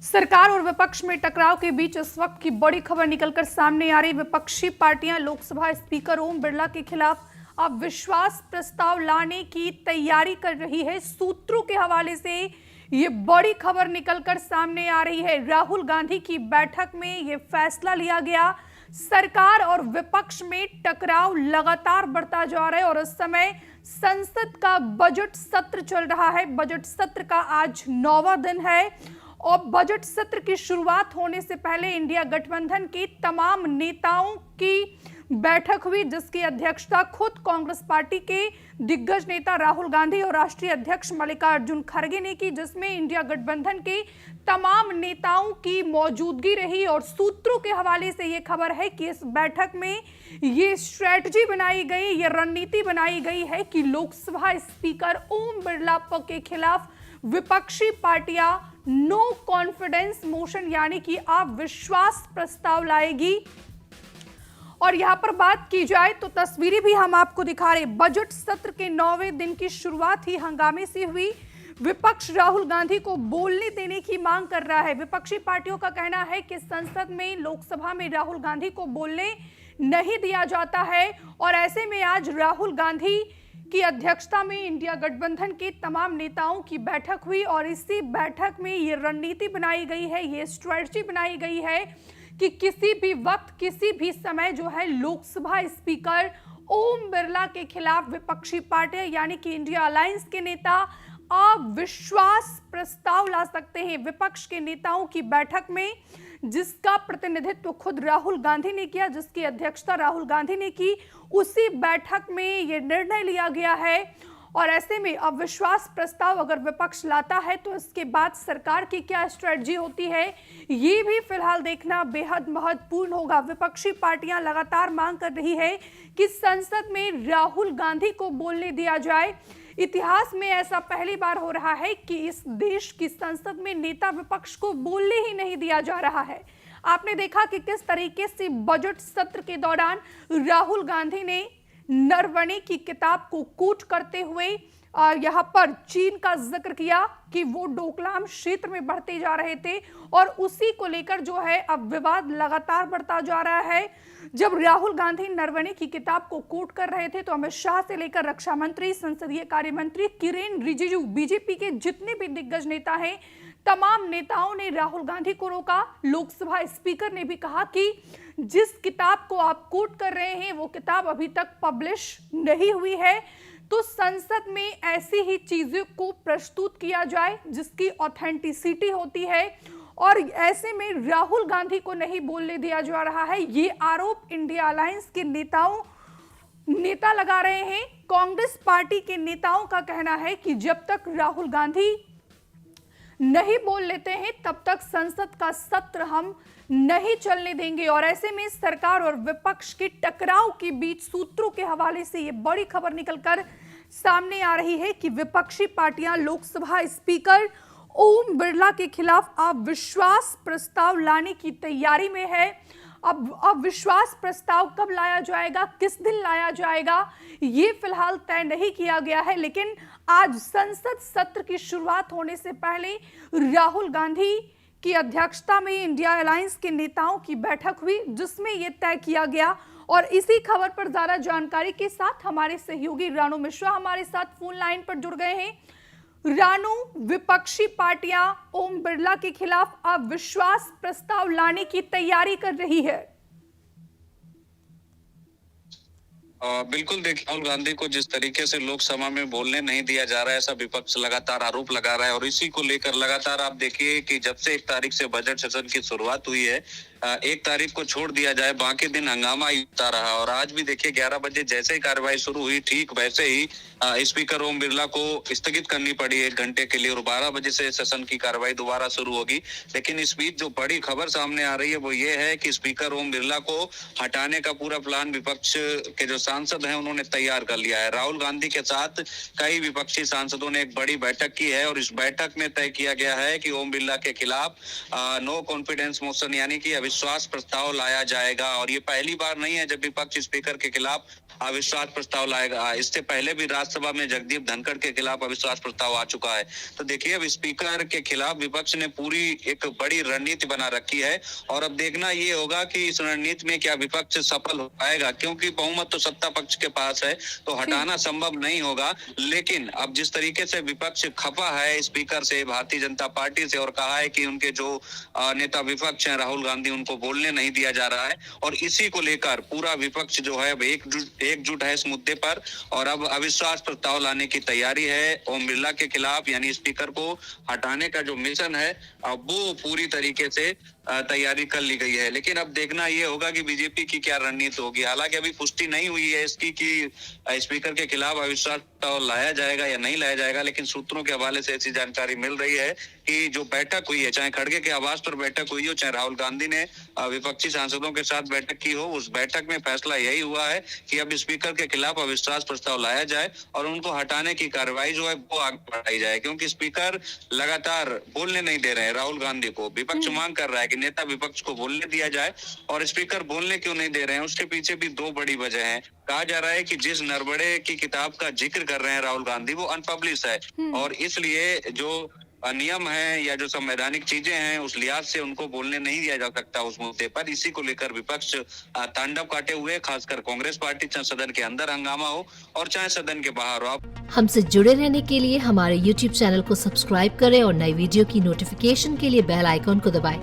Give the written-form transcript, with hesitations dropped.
सरकार और विपक्ष में टकराव के बीच इस वक्त की बड़ी खबर निकलकर सामने आ रही। विपक्षी पार्टियां लोकसभा स्पीकर ओम बिरला के खिलाफ अविश्वास प्रस्ताव लाने की तैयारी कर रही है। सूत्रों के हवाले से ये बड़ी खबर निकलकर सामने आ रही है। राहुल गांधी की बैठक में ये फैसला लिया गया। सरकार और विपक्ष में टकराव लगातार बढ़ता जा रहा है और इस समय संसद का बजट सत्र चल रहा है। बजट सत्र का आज 9वां दिन है और बजट सत्र की शुरुआत होने से पहले इंडिया गठबंधन के तमाम नेताओं की बैठक हुई, जिसकी अध्यक्षता खुद कांग्रेस पार्टी के दिग्गज नेता राहुल गांधी और राष्ट्रीय अध्यक्ष मल्लिकार्जुन खड़गे ने की, जिसमें इंडिया गठबंधन के तमाम नेताओं की मौजूदगी रही। और सूत्रों के हवाले से ये खबर है कि इस बैठक में ये स्ट्रेटजी बनाई गई, ये रणनीति बनाई गई है कि लोकसभा स्पीकर ओम बिरला के खिलाफ विपक्षी पार्टियां नो कॉन्फिडेंस मोशन यानी कि अविश्वास प्रस्ताव लाएगी। और यहां पर बात की जाए तो तस्वीरें भी हम आपको दिखा रहे। बजट सत्र के 9वें दिन की शुरुआत ही हंगामे से हुई। विपक्ष राहुल गांधी को बोलने देने की मांग कर रहा है। विपक्षी पार्टियों का कहना है कि संसद में, लोकसभा में राहुल गांधी को बोलने नहीं दिया जाता है और ऐसे में आज राहुल गांधी की अध्यक्षता में इंडिया गठबंधन के तमाम नेताओं की बैठक हुई और इसी बैठक में ये रणनीति बनाई गई है, ये स्ट्रेटजी बनाई गई है कि किसी भी वक्त, किसी भी समय जो है लोकसभा स्पीकर ओम बिरला के खिलाफ विपक्षी पार्टी यानी कि इंडिया अलायंस के नेता अविश्वास प्रस्ताव ला सकते हैं। विपक्ष के नेताओं की बैठक में जिसका प्रतिनिधित्व खुद राहुल गांधी ने किया, जिसकी अध्यक्षता राहुल गांधी ने की, उसी बैठक में यह निर्णय लिया गया है। और ऐसे में अविश्वास प्रस्ताव अगर विपक्ष लाता है तो इसके बाद सरकार की क्या स्ट्रेटजी होती है, ये भी फिलहाल देखना बेहद महत्वपूर्ण होगा। विपक्षी पार्टियां लगातार मांग कर रही है कि संसद में राहुल गांधी को बोलने दिया जाए। इतिहास में ऐसा पहली बार हो रहा है कि इस देश की संसद में नेता विपक्ष को बोलने ही नहीं दिया जा रहा है। आपने देखा कि किस तरीके से बजट सत्र के दौरान राहुल गांधी ने नरवणे की किताब को कोट करते हुए यहाँ पर चीन का जिक्र किया कि वो डोकलाम क्षेत्र में बढ़ते जा रहे थे और उसी को लेकर जो है अब विवाद लगातार बढ़ता जा रहा है। जब राहुल गांधी नरवणे की किताब को कोट कर रहे थे तो अमित शाह से लेकर रक्षा मंत्री, संसदीय कार्य मंत्री किरेन रिजिजू, बीजेपी के जितने भी दिग्गज नेता हैं, तमाम नेताओं ने राहुल गांधी को रोका। लोकसभा स्पीकर ने भी कहा कि जिस किताब को आप कोट कर रहे हैं वो किताब अभी तक पब्लिश नहीं हुई है, तो संसद में ऐसी ही चीजों को प्रस्तुत किया जाए जिसकी ऑथेंटिसिटी होती है। और ऐसे में राहुल गांधी को नहीं बोलने दिया जा रहा है, ये आरोप इंडिया अलायंस के नेता लगा रहे हैं। कांग्रेस पार्टी के नेताओं का कहना है कि जब तक राहुल गांधी नहीं बोल लेते हैं तब तक संसद का सत्र हम नहीं चलने देंगे। और ऐसे में सरकार और विपक्ष के टकराव के बीच सूत्रों के हवाले से ये बड़ी खबर निकलकर सामने आ रही है कि विपक्षी पार्टियां लोकसभा स्पीकर ओम बिरला के खिलाफ अविश्वास प्रस्ताव लाने की तैयारी में है। अब अविश्वास प्रस्ताव कब लाया जाएगा, किस दिन लाया जाएगा, ये फिलहाल तय नहीं किया गया है। लेकिन आज संसद सत्र की शुरुआत होने से पहले राहुल गांधी की अध्यक्षता में इंडिया अलायंस के नेताओं की बैठक हुई, जिसमें यह तय किया गया। और इसी खबर पर ज्यादा जानकारी के साथ हमारे सहयोगी रानू मिश्रा हमारे साथ फोन लाइन पर जुड़ गए हैं। रानू, विपक्षी पार्टियां ओम बिरला के खिलाफ अविश्वास प्रस्ताव लाने की तैयारी कर रही है। बिल्कुल, देखिए राहुल गांधी को जिस तरीके से लोकसभा में बोलने नहीं दिया जा रहा है, ऐसा विपक्ष लगातार आरोप लगा रहा है और इसी को लेकर लगातार आप देखिए कि जब से 1 तारीख से बजट सेशन की शुरुआत हुई है, 1 तारीख को छोड़ दिया जाए, बाकी दिन हंगामा ही होता रहा। और आज भी देखिए 11 बजे जैसे ही कार्यवाही शुरू हुई, ठीक वैसे ही स्पीकर ओम बिरला को स्थगित करनी पड़ी 1 घंटे के लिए और 12 बजे से सेशन की कार्यवाही दोबारा शुरू होगी। लेकिन इस बीच जो बड़ी खबर सामने आ रही है वो ये है कि स्पीकर ओम बिरला को हटाने का पूरा प्लान विपक्ष के जो सांसद हैं उन्होंने तैयार कर लिया है। राहुल गांधी के साथ कई विपक्षी सांसदों ने एक बड़ी बैठक की है और इस बैठक में तय किया गया है कि ओम बिरला के खिलाफ नो कॉन्फिडेंस मोशन यानी कि अविश्वास प्रस्ताव लाया जाएगा। और ये पहली बार नहीं है जब विपक्ष स्पीकर के खिलाफ अविश्वास प्रस्ताव लाएगा। इससे पहले भी राज्यसभा में जगदीप धनखड़ के खिलाफ अविश्वास प्रस्ताव आ चुका है। तो देखिए, अब स्पीकर के खिलाफ विपक्ष ने पूरी एक बड़ी रणनीति बना रखी है और अब देखना ये होगा कि इस रणनीति में क्या विपक्ष सफल हो पाएगा, क्योंकि बहुमत तो सत्ता पक्ष के पास है, तो हटाना संभव नहीं होगा। लेकिन अब जिस तरीके से विपक्ष खफा है स्पीकर से, भारतीय जनता पार्टी से, और कहा है कि उनके जो नेता विपक्ष हैं राहुल गांधी, उनको बोलने नहीं दिया जा रहा है, और इसी को लेकर पूरा विपक्ष जो है एकजुट है इस मुद्दे पर और अब अविश्वास प्रस्ताव लाने की तैयारी है। ओम बिरला के खिलाफ यानी स्पीकर को हटाने का जो मिशन है अब वो पूरी तरीके से तैयारी कर ली गई है। लेकिन अब देखना ये होगा कि बीजेपी की क्या रणनीति होगी। हालांकि अभी पुष्टि नहीं हुई है इसकी कि स्पीकर के खिलाफ अविश्वास प्रस्ताव लाया जाएगा या नहीं लाया जाएगा, लेकिन सूत्रों के हवाले से ऐसी जानकारी मिल रही है कि जो बैठक हुई है, चाहे खड़गे के आवास पर बैठक हुई हो, चाहे राहुल गांधी ने विपक्षी सांसदों के साथ बैठक की हो, उस बैठक में फैसला यही हुआ है कि अब स्पीकर के खिलाफ अविश्वास प्रस्ताव लाया जाए और उनको हटाने की कार्रवाई जो है वो आगे बढ़ाई जाए, क्योंकि स्पीकर लगातार बोलने नहीं दे रहे हैं राहुल गांधी को। विपक्ष मांग कर रहा है कि नेता विपक्ष को बोलने दिया जाए, और स्पीकर बोलने क्यों नहीं दे रहे हैं उसके पीछे भी दो बड़ी वजह है। कहा जा रहा है कि जिस नरबड़े की किताब का जिक्र कर रहे हैं राहुल गांधी वो अनपब्लिश है, और इसलिए जो नियम है या जो संवैधानिक चीजें हैं उस लिहाज से उनको बोलने नहीं दिया जा सकता उस मुद्दे पर। इसी को लेकर विपक्ष तांडव काटे हुए, खासकर कांग्रेस पार्टी, चाहे सदन के अंदर हंगामा हो और चाहे सदन के बाहर हो। हमसे जुड़े रहने के लिए हमारे YouTube चैनल को सब्सक्राइब करें और नई वीडियो की नोटिफिकेशन के लिए बेल आइकॉन को दबाएं।